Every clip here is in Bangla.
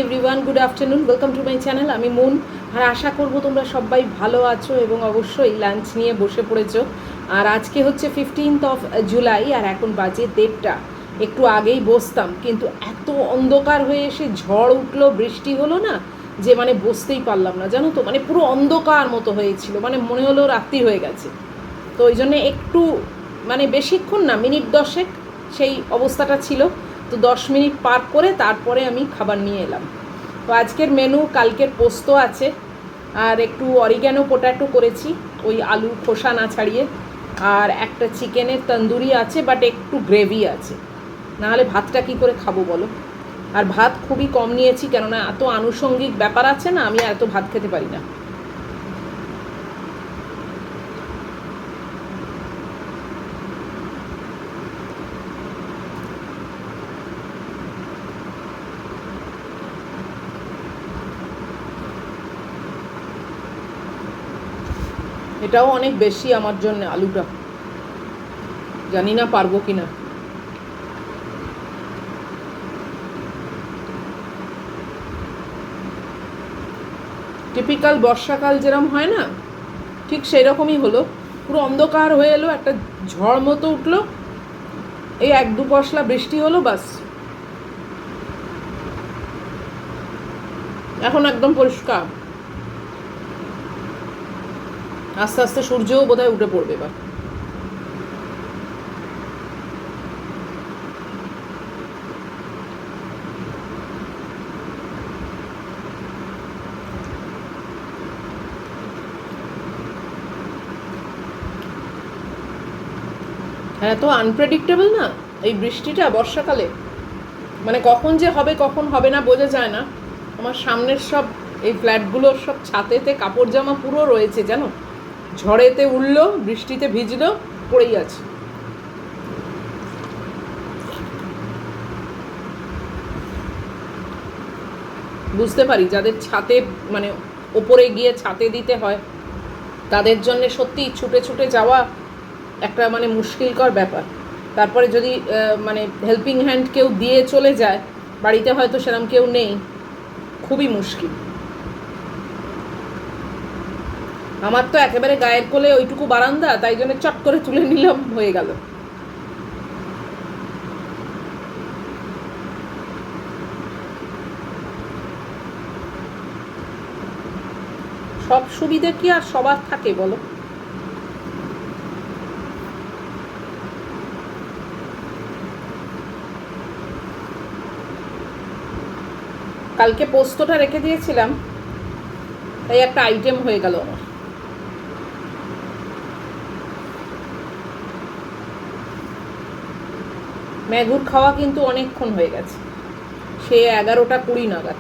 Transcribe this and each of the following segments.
Everyone, good afternoon, welcome to my channel. আমি মুন। আর আশা করবো তোমরা সবাই ভালো আছো এবং অবশ্যই লাঞ্চ নিয়ে বসে পড়েছো। আর আজকে হচ্ছে 15th জুলাই আর এখন বাজে 1:30। একটু আগেই বসতাম, কিন্তু এত অন্ধকার হয়ে এসে ঝড় উঠলো, বৃষ্টি হলো না, যে মানে বসতেই পারলাম না, জানো তো। মানে পুরো অন্ধকার মতো হয়েছিল, মানে মনে হলো রাত্রি হয়ে গেছে। তো ওই জন্যে একটু মানে বেশিক্ষণ না, মিনিট 10 সেই অবস্থাটা ছিল। তো 10 মিনিট পার করে তারপরে আমি খাবার নিয়ে এলাম। তো আজকের মেনু কালকের পোস্ত আছে, আর একটু অরিগ্যানো পোট্যাটো করেছি, ওই আলু খোসা না ছাড়িয়ে। আর একটা চিকেনের তন্দুরি আছে, বাট একটু গ্রেভি আছে, নাহলে ভাতটা কী করে খাবো বলো। আর ভাত খুবই কম নিয়েছি, কেননা এত আনুষঙ্গিক ব্যাপার আছে না, আমি এত ভাত খেতে পারি না। এটাও অনেক বেশি আমার জন্য, আলুটা জানি না পারবো কি না। টিপিক্যাল বর্ষাকাল যেরকম হয় না, ঠিক সেই রকমই হলো। পুরো অন্ধকার হয়ে এলো, একটা ঝড় মতো উঠলো, এই 1-2 পশলা বৃষ্টি হলো, বাস। এখন একদম পরিষ্কার, আস্তে আস্তে সূর্যও বোধহয় উঠে পড়বে এবার। হ্যাঁ, তো আনপ্রেডিক্টেবল না এই বৃষ্টিটা বর্ষাকালে, মানে কখন যে হবে কখন হবে না বোঝা যায় না। আমার সামনের সব এই ফ্ল্যাটগুলোর সব ছাতেতে কাপড় জামা পুরো রয়েছে, জানো, ঝড়েতে উড়লো, বৃষ্টিতে ভিজলো, পড়েই আছে। বুঝতে পারি যাদের ছাতে মানে ওপরে গিয়ে ছাতে দিতে হয়, তাদের জন্যে সত্যি ছুটে ছুটে যাওয়া একটা মানে মুশকিলকর ব্যাপার। তারপরে যদি মানে হেল্পিং হ্যান্ড কেউ দিয়ে চলে যায়, বাড়িতে হয়তো সেরকম কেউ নেই, খুবই মুশকিল। আমার তো একেবারে গায়ের কোলে ওইটুকু বারান্দা, তাই জন্য চট করে তুলে নিলাম, হয়ে গেল। সব সুবিধে কি আর সবার থাকে বলো। কালকে পোস্তটা রেখে দিয়েছিলাম, তাই একটা আইটেম হয়ে গেল আমার। ম্যাগুর খাওয়া কিন্তু অনেকক্ষণ হয়ে গেছে, সে 11টা 20 নাগাদ।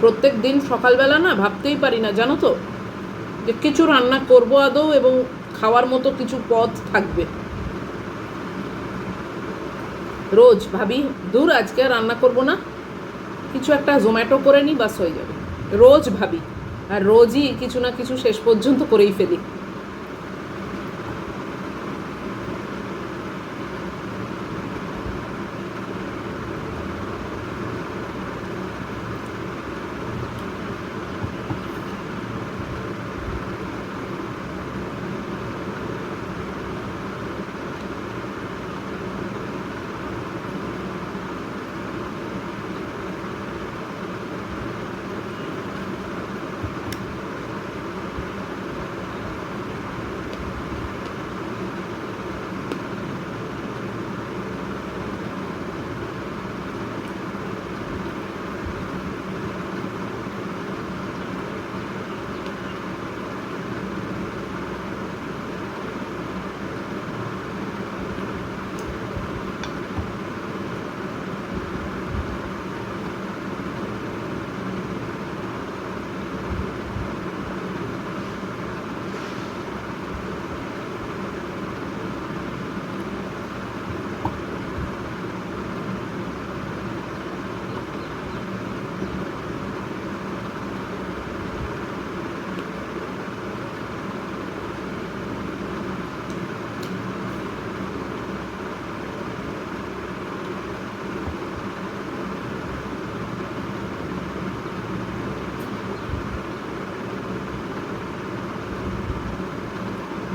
প্রত্যেক দিন সকালবেলা না ভাবতেই পারি না, জানো তো, যে কিছু রান্না করবো আদৌ এবং খাওয়ার মতো কিছু পদ থাকবে। রোজ ভাবি দূর আজকে আর রান্না করবো না, কিছু একটা জোম্যাটো করে নিই, বাস হয়ে যাবে। রোজ ভাবি, আর রোজই কিছু না কিছু শেষ পর্যন্ত করেই ফেলি।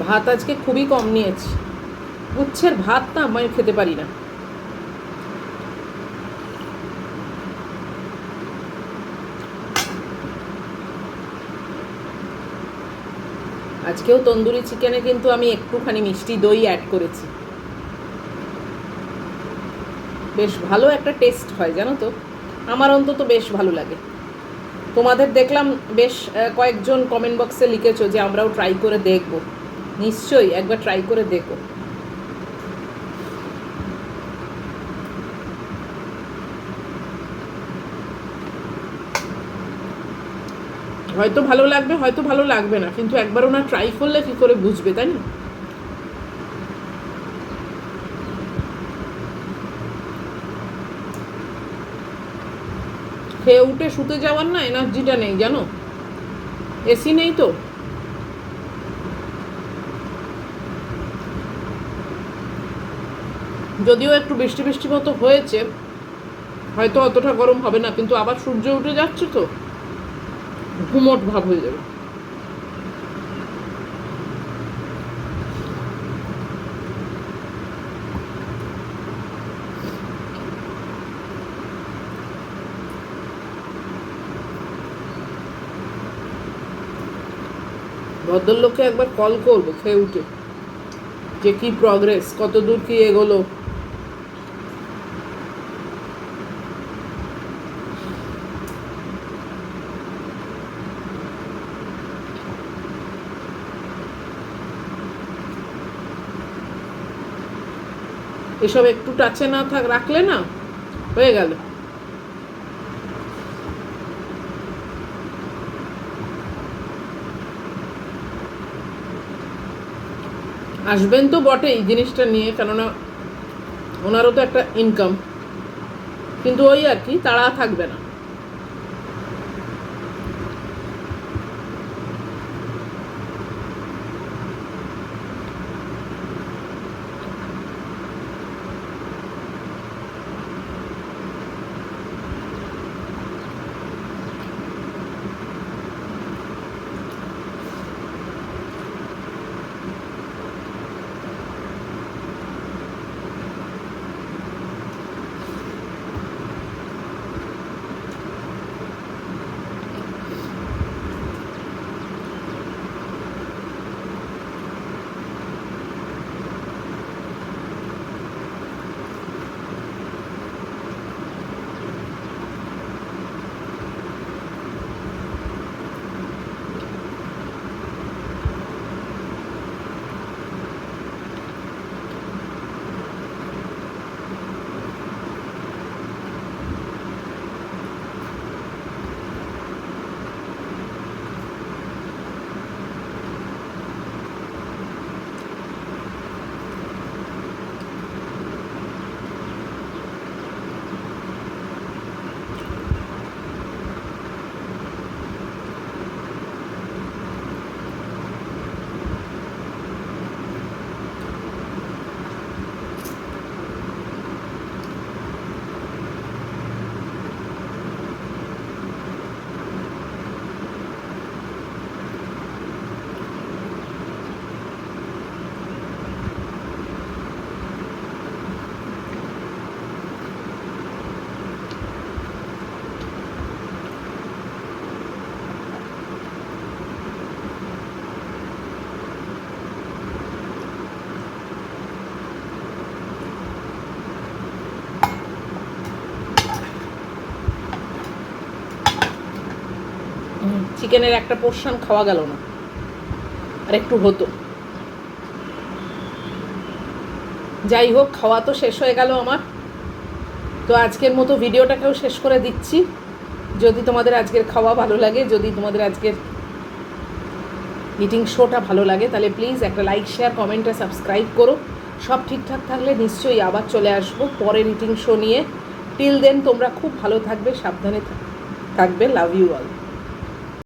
ভাত আজকে খুবই কম নিয়েছি, উচ্ছের ভাত না আমি খেতে পারি না। আজকেও তন্দুরি চিকেনে কিন্তু আমি একটুখানি মিষ্টি দই অ্যাড করেছি, বেশ ভালো একটা টেস্ট হয় জানো তো, আমার অন্তত বেশ ভালো লাগে। তোমাদের দেখলাম বেশ কয়েকজন কমেন্ট বক্সে লিখেছো যে আমরাও ট্রাই করে দেখব, নিশ্চয়ই একবার ট্রাই করে দেখো। হয়তো ভালো লাগবে, হয়তো ভালো লাগবে না, কিন্তু একবার ওনা ট্রাই করলে কী করে বুঝবে, তাই না? খেয়ে উঠে শুতে যাওয়ার না এনার্জিটা নেই জানো, এসি নেই তো। যদিও একটু বৃষ্টি বৃষ্টি মতো হয়েছে, হয়তো অতটা গরম হবে না, কিন্তু আবার সূর্য উঠে যাচ্ছে তো ঘুমট ভাব হয়ে যাবে। ভদ্রলোককে একবার কল করবো খেয়ে উঠে, যে কি প্রগ্রেস, কত দূর কি এগোলো। এসব একটু টাচে না রাখলে না হয়ে গেল। আসবেন তো বটেই জিনিসটা নিয়ে, কেননা ওনারও তো একটা ইনকাম, কিন্তু ওই আর কি তাড়া থাকবে না। চিকেনের একটা পোর্শন খাওয়া গেল না, আর একটু হতো। যাই হোক, খাওয়া তো শেষ হয়ে গেল আমার, তো আজকের মতো ভিডিওটাকেও শেষ করে দিচ্ছি। যদি তোমাদের আজকের খাওয়া ভালো লাগে, যদি তোমাদের আজকের ইটিং শোটা ভালো লাগে, তাহলে প্লিজ একটা লাইক, শেয়ার, কমেন্ট আর সাবস্ক্রাইব করো। সব ঠিকঠাক থাকলে নিশ্চয়ই আবার চলে আসবো পরের ইটিং শো নিয়ে। টিল দেন তোমরা খুব ভালো থাকবে, সাবধানে থাকবে। Love you all.